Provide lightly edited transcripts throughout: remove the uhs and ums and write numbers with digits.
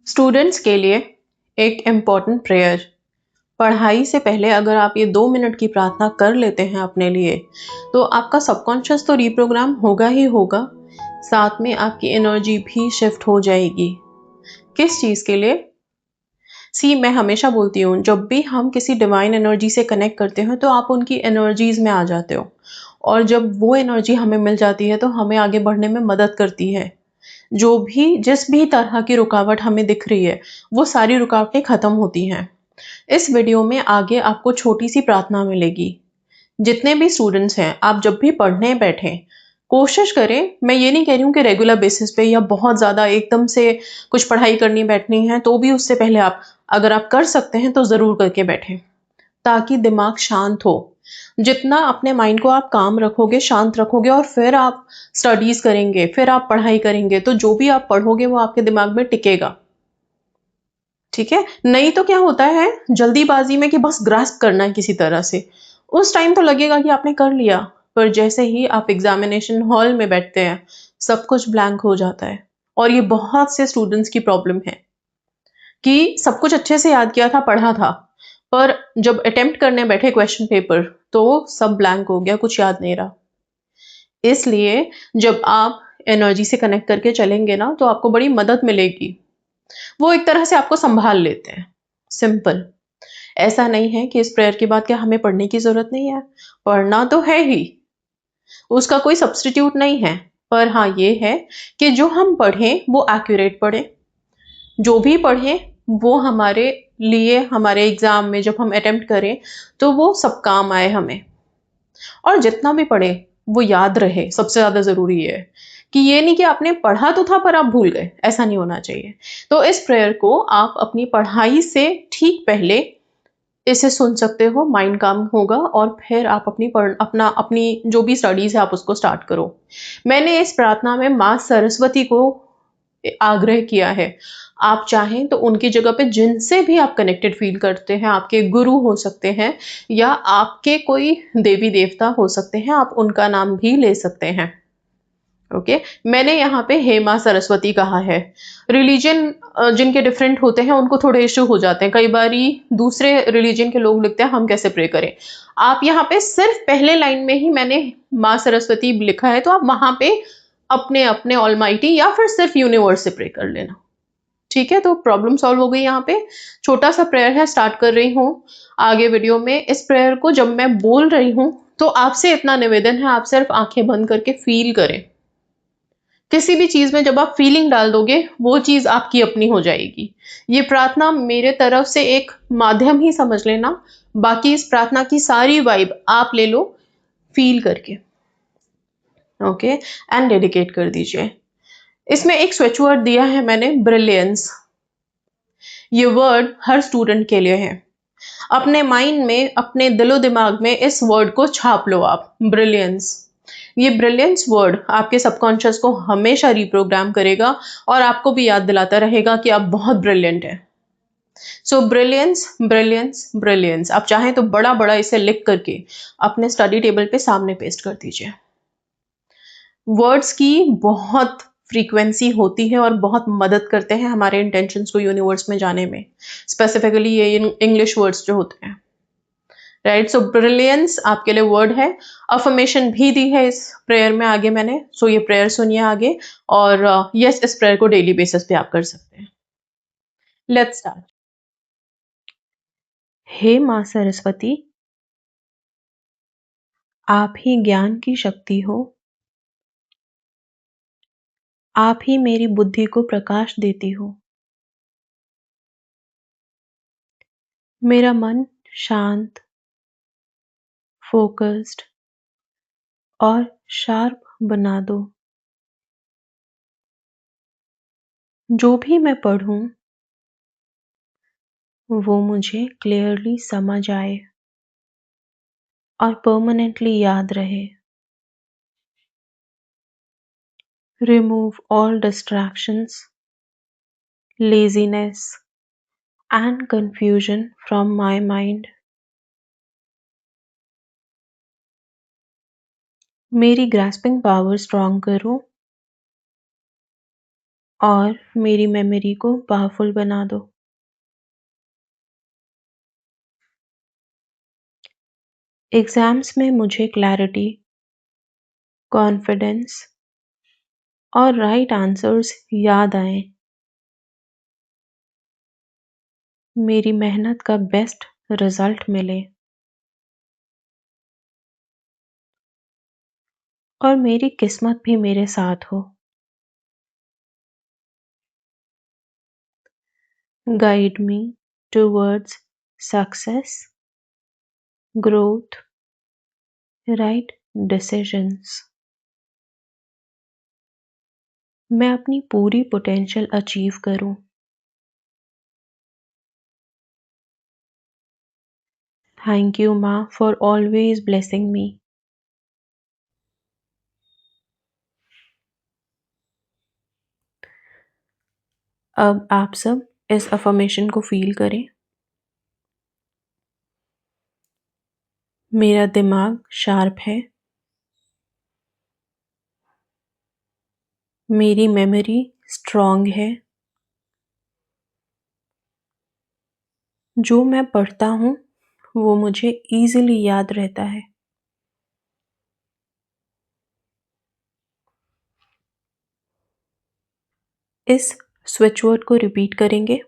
Students के लिए एक इम्पॉर्टेंट प्रेयर। पढ़ाई से पहले अगर आप ये 2 मिनट की प्रार्थना कर लेते हैं अपने लिए, तो आपका सबकॉन्शियस तो रीप्रोग्राम होगा ही होगा, साथ में आपकी एनर्जी भी शिफ्ट हो जाएगी। किस चीज़ के लिए? मैं हमेशा बोलती हूँ, जब भी हम किसी डिवाइन एनर्जी से कनेक्ट करते हैं तो आप उनकी एनर्जीज में आ जाते हो, और जब वो एनर्जी हमें मिल जाती है तो हमें आगे बढ़ने में मदद करती है। जिस भी तरह की रुकावट हमें दिख रही है, वो सारी रुकावटें खत्म होती हैं। इस वीडियो में आगे आपको छोटी सी प्रार्थना मिलेगी। जितने भी स्टूडेंट्स हैं, आप जब भी पढ़ने बैठें, कोशिश करें, मैं ये नहीं कह रही हूँ कि रेगुलर बेसिस पे या बहुत ज़्यादा एकदम से कुछ पढ़ाई करनी बैठनी है, तो भी उससे पहले आप अगर आप कर सकते हैं तो ज़रूर करके बैठें, ताकि दिमाग शांत हो। जितना अपने माइंड को आप काम रखोगे, शांत रखोगे, और फिर आप स्टडीज़ करेंगे, फिर आप पढ़ाई करेंगे, तो जो भी आप पढ़ोगे वो आपके दिमाग में टिकेगा। ठीक है? नहीं तो क्या होता है जल्दीबाजी में कि बस ग्रास्प करना है किसी तरह से। उस टाइम तो लगेगा कि आपने कर लिया, पर जैसे ही आप एग्ज़ामिनेशन हॉल में बैठते हैं, सब कुछ ब्लैंक हो जाता है। और ये बहुत से स्टूडेंट्स की प्रॉब्लम है कि सब कुछ अच्छे से याद किया था, पढ़ा था, पर जब अटेम्प्ट करने बैठे क्वेश्चन पेपर, तो सब ब्लैंक हो गया, कुछ याद नहीं रहा। इसलिए जब आप एनर्जी से कनेक्ट करके चलेंगे ना, तो आपको बड़ी मदद मिलेगी। वो एक तरह से आपको संभाल लेते हैं। सिंपल। ऐसा नहीं है कि इस प्रेयर के बाद क्या हमें पढ़ने की ज़रूरत नहीं है, पढ़ना तो है ही, उसका कोई सब्स्टिट्यूट नहीं है। पर हाँ, ये है कि जो हम पढ़ें वो एक्यूरेट पढ़ें, जो भी पढ़ें वो हमारे लिए, हमारे एग्ज़ाम में जब हम अटेम्प्ट करें, तो वो सब काम आए हमें। और जितना भी पढ़ें, वो याद रहे, सबसे ज़्यादा ज़रूरी ये है। कि ये नहीं कि आपने पढ़ा तो था पर आप भूल गए, ऐसा नहीं होना चाहिए। तो इस प्रेयर को आप अपनी पढ़ाई से ठीक पहले इसे सुन सकते हो, माइंड काम होगा, और फिर आप अपनी जो भी स्टडीज़ है आप उसको स्टार्ट करो। मैंने इस प्रार्थना में माँ सरस्वती को आग्रह किया है। आप चाहें तो उनकी जगह पे जिनसे भी आप कनेक्टेड फ़ील करते हैं, आपके गुरु हो सकते हैं या आपके कोई देवी-देवता हो सकते हैं, आप उनका नाम भी ले सकते हैं। ओके, मैंने यहाँ पे हे माँ सरस्वती कहा है। रिलीजन जिनके डिफरेंट होते हैं उनको थोड़े इश्यू हो जाते हैं, कई बारी दूसरे रिलीजन के लोग लिखते हैं हम कैसे प्रे करें। आप यहाँ पे सिर्फ पहले लाइन में ही मैंने माँ सरस्वती लिखा है, तो आप वहां पे अपने अपने ऑलमाइटी या फिर सिर्फ यूनिवर्स से प्रे कर लेना। ठीक है, तो प्रॉब्लम सॉल्व हो गई। यहाँ पे छोटा सा प्रेयर है, स्टार्ट कर रही हूँ आगे वीडियो में। इस प्रेयर को जब मैं बोल रही हूँ तो आपसे इतना निवेदन है, आप सिर्फ आंखें बंद करके फील करें। किसी भी चीज में जब आप फीलिंग डाल दोगे, वो चीज आपकी अपनी हो जाएगी। ये प्रार्थना मेरे तरफ से एक माध्यम ही समझ लेना, बाकी इस प्रार्थना की सारी वाइब आप ले लो फील करके। ओके, एंड डेडिकेट कर दीजिए। इसमें एक स्विच वर्ड दिया है मैंने, ब्रिलियंस। ये वर्ड हर स्टूडेंट के लिए है। अपने माइंड में, अपने दिलो दिमाग में इस वर्ड को छाप लो आप, ब्रिलियंस। ये ब्रिलियंस वर्ड आपके सबकॉन्शियस को हमेशा रिप्रोग्राम करेगा और आपको भी याद दिलाता रहेगा कि आप बहुत ब्रिलियंट हैं। सो ब्रिलियंस, ब्रिलियंस, ब्रिलियंस। आप चाहें तो बड़ा बड़ा इसे लिख करके अपने स्टडी टेबल पे सामने पेस्ट कर दीजिए। वर्ड्स की बहुत फ्रीक्वेंसी होती है और बहुत मदद करते हैं हमारे इंटेंशंस को यूनिवर्स में जाने में, स्पेसिफिकली ये इंग्लिश वर्ड्स जो होते हैं। राइट, सो ब्रिलियंस आपके लिए वर्ड है। अफर्मेशन भी दी है इस प्रेयर में आगे मैंने, सो ये प्रेयर सुनिए आगे। और यस, इस प्रेयर को डेली बेसिस पे आप कर सकते हैं। Let's start. हे माँ सरस्वती, आप ही ज्ञान की शक्ति हो, आप ही मेरी बुद्धि को प्रकाश देती हो। मेरा मन शांत, फोकस्ड और शार्प बना दो। जो भी मैं पढ़ूं वो मुझे क्लियरली समझ आए और परमानेंटली याद रहे। Remove all distractions, laziness, and confusion from my mind. मेरी ग्रास्पिंग पावर स्ट्रॉन्ग करो और मेरी मेमोरी को पावरफुल बना दो। एग्ज़ाम्स में मुझे क्लैरिटी, कॉन्फिडेंस और राइट आंसर्स याद आएँ। मेरी मेहनत का बेस्ट रिज़ल्ट मिले और मेरी किस्मत भी मेरे साथ हो। Guide me towards success, growth, right decisions. मैं अपनी पूरी पोटेंशियल अचीव करूं। थैंक यू माँ फॉर ऑलवेज ब्लेसिंग मी। अब आप सब इस अफर्मेशन को फील करें। मेरा दिमाग शार्प है। मेरी मेमोरी स्ट्रॉन्ग है। जो मैं पढ़ता हूँ वो मुझे इजीली याद रहता है। इस स्विच वर्ड को रिपीट करेंगे।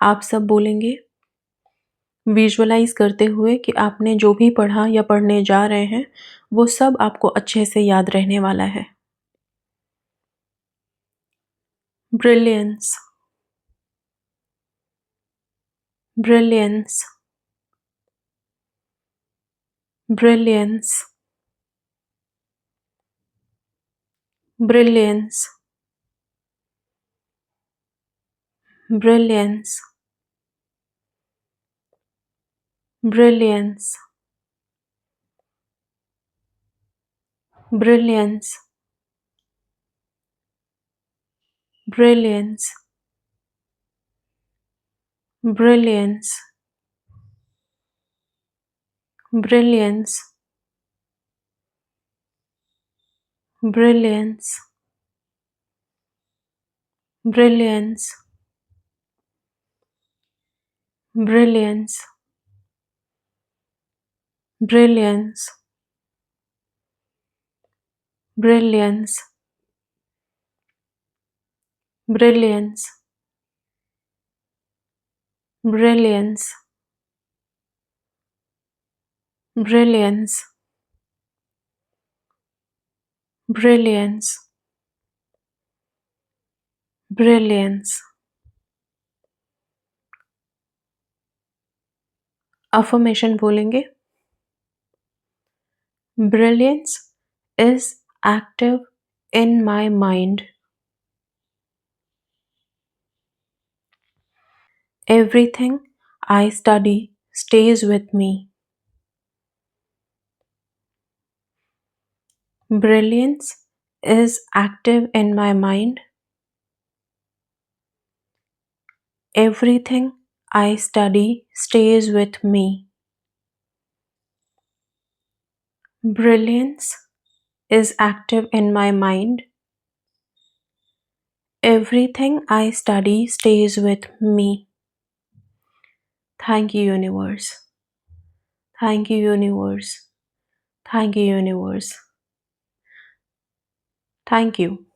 आप सब बोलेंगे, विजुअलाइज करते हुए कि आपने जो भी पढ़ा या पढ़ने जा रहे हैं वो सब आपको अच्छे से याद रहने वाला है। Brilliance, brilliance, brilliance, brilliance, brilliance, brilliance, brilliance, brilliance, brilliance, brilliance, brilliance, brilliance, brilliance, brilliance, brilliance, brilliance, brilliance, brilliance, brilliance, brilliance. Affirmation बोलेंगे। Brilliance is active in my mind. Everything I study stays with me. Brilliance is active in my mind. Everything I study stays with me. Brilliance is active in my mind. Everything I study stays with me. Thank you, universe. Thank you, universe. Thank you, universe. Thank you.